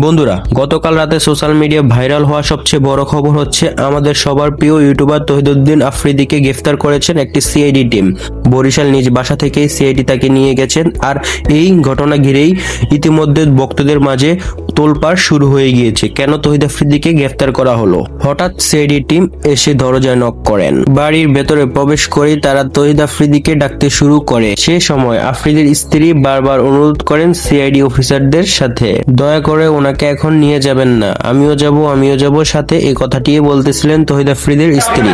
বন্ধুরা, গতকাল রাতে সোশ্যাল মিডিয়া ভাইরাল হওয়া সবচেয়ে বড় খবর হচ্ছে আমাদের সবার প্রিয় ইউটিউবার তহিদুদ্দিন আফ্রিদিকে গ্রেফতার করেছেন একটি সিআইডি টিম। বরিশাল নিজ বাসা থেকেই সিআইডি তাকে নিয়ে গেছেন। আর এই ঘটনা ঘিরেই ইতিমধ্যে ভক্তদের মাঝে তোলপাড় শুরু হয়ে গিয়েছে। কেন তহিদ আফ্রিদিকে গ্রেফতার করা হলো? হঠাৎ সিআইডি টিম এসে দরজায় নক করেন। বাড়ির ভেতরে প্রবেশ করেই তারা তহিদ আফ্রিদিকে ডাকতে শুরু করে। সে সময় আফ্রিদির স্ত্রী বারবার অনুরোধ করেন সিআইডি অফিসারদের সাথে, দয়া করে ওনাকে এখন নিয়ে যাবেন না, আমিও যাব সাথে। এই কথাটি বলতেছিলেন তহিদ আফ্রিদির স্ত্রী।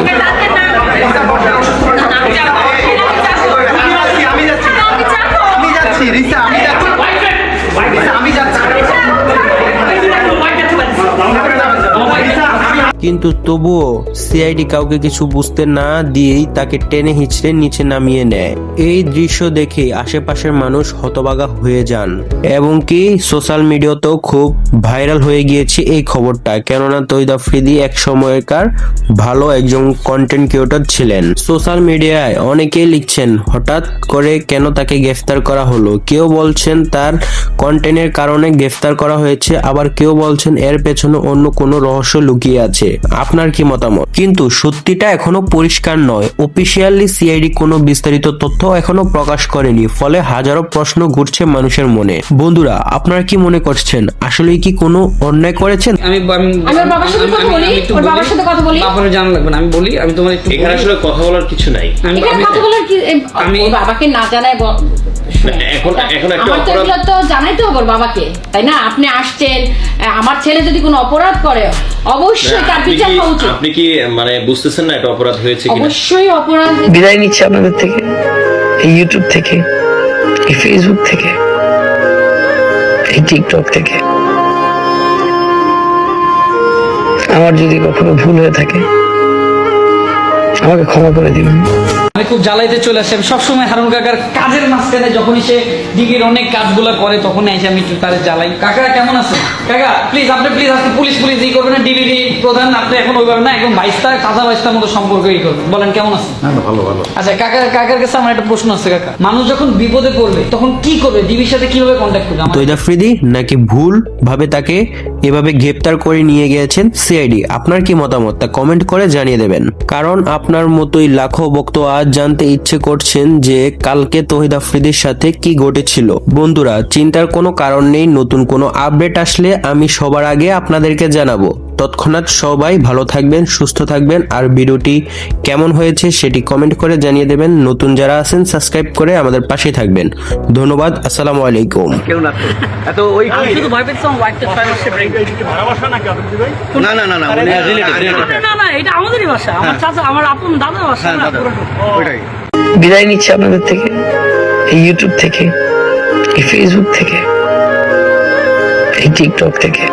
কিন্তু তবুও সিআইডি কাউকে কিছু বুঝতে না দিয়েই তাকে টেনে হিঁচড়ে নিচে নামিয়ে নেয়। এই দৃশ্য দেখে আশেপাশের মানুষ হতবাগা হয়ে যান এবং কি সোশ্যাল মিডিয়াতেও খুব ভাইরাল হয়ে গিয়েছে এই খবরটা। কেননা তহিদ আফ্রিদি এক সময়কার ভালো একজন কন্টেন্ট ক্রিয়েটর ছিলেন। সোশ্যাল মিডিয়ায় অনেকেই লিখছেন হঠাৎ করে কেন তাকে গ্রেফতার করা হলো। কেউ বলছেন তার কন্টেন্টের কারণে গ্রেফতার করা হয়েছে, আবার কেউ বলছেন এর পেছনে অন্য কোনো রহস্য লুকিয়ে আছে। আপনার কি মতামত? কিন্তু সত্যিটা এখনো পরিষ্কার নয়। অফিসিয়ালি সিআইডি কোনো বিস্তারিত তথ্য এখনো প্রকাশ করেনি, ফলে হাজারো প্রশ্ন ঘুরছে মানুষের মনে। বন্ধুরা, আপনারা কি মনে করছেন আসলেই কি কোনো অন্যায় করেছেন? আমি ওর বাবার সাথে কথা বলি, ওর বাবার সাথে কথা বলি। আপনার জানা লাগবে না, আমি বলি। আমি তোমার একটু এখানে আসলে কথা বলার কিছু নাই। এখানে কথা বলার কি? আমি ওর বাবাকে না জানাই এখন একটা অপরাধ তো জানাইতে হবে ওর বাবাকে, তাই না? আপনি আসছেন, আমার ছেলে যদি কোনো অপরাধ করে অবশ্যই তার বিচার হওয়া উচিত। আপনি কি মানে বুঝতেছেন না এটা অপরাধ হয়েছে কিনা? অবশ্যই অপরাধ। বিদায় নিচ্ছে আপনাদের থেকে, এই ইউটিউব থেকে, এই ফেসবুক থেকে, এই টিকটক থেকে। আমার যদি কখনো ভুল হয়ে থাকে আমাকে ক্ষমা করে দিবেন। আমি খুব জ্বালাইতে চলে আসি। আমি সবসময় হারুন কাকার কাজের মাঝখানে যখনই সে দিঘির অনেক কাজগুলো করে তখনই এসে আমি একটু তাদের জ্বালাই। কাকা কেমন আছে? কাকা প্লিজ আপনি আজকে পুলিশ ই করবেন না, ডিবিডি প্রধান আপনি এখন ওইভাবে না, একদম কাঁচা বাইস্তার মতো সম্পর্ক ই করবেন। বলেন কেমন আছে? ভালো। আচ্ছা কাকার কাছে আমার একটা প্রশ্ন আছে। কাকা, মানুষ যখন বিপদে পড়বে তখন কি করবে? ডিবির সাথে কিভাবে কন্ট্যাক্ট করবে? তহিদ আফ্রিদি নাকি ভুল ভাবে তাকে এভাবে গ্রেফতার করে নিয়ে গিয়েছেন সিআইডি? আপনার কি মতামত তা কমেন্ট করে জানিয়ে দেবেন। কারণ আপনার মতোই লাখো ভক্ত আজ জানতে ইচ্ছে করছেন যে কালকে তহিদ আফ্রিদির সাথে কি ঘটেছিল। বন্ধুরা, চিন্তার কোনো কারণ নেই। নতুন কোনো আপডেট আসলে আমি সবার আগে আপনাদেরকে জানাবো। তৎক্ষণাৎ সবাই ভালো থাকবেন, সুস্থ থাকবেন। আর ভিডিওটি কেমন হয়েছে সেটি কমেন্ট করে জানিয়ে দেবেন। নতুন যারা আছেন সাবস্ক্রাইব করে আমাদের পাশে থাকবেন। ধন্যবাদ। আসসালামু আলাইকুম। বিদায় নিচ্ছে আপনাদের থেকে, এই ইউটিউব থেকে, এই ফেসবুক থেকে, এই টিকটক থেকে।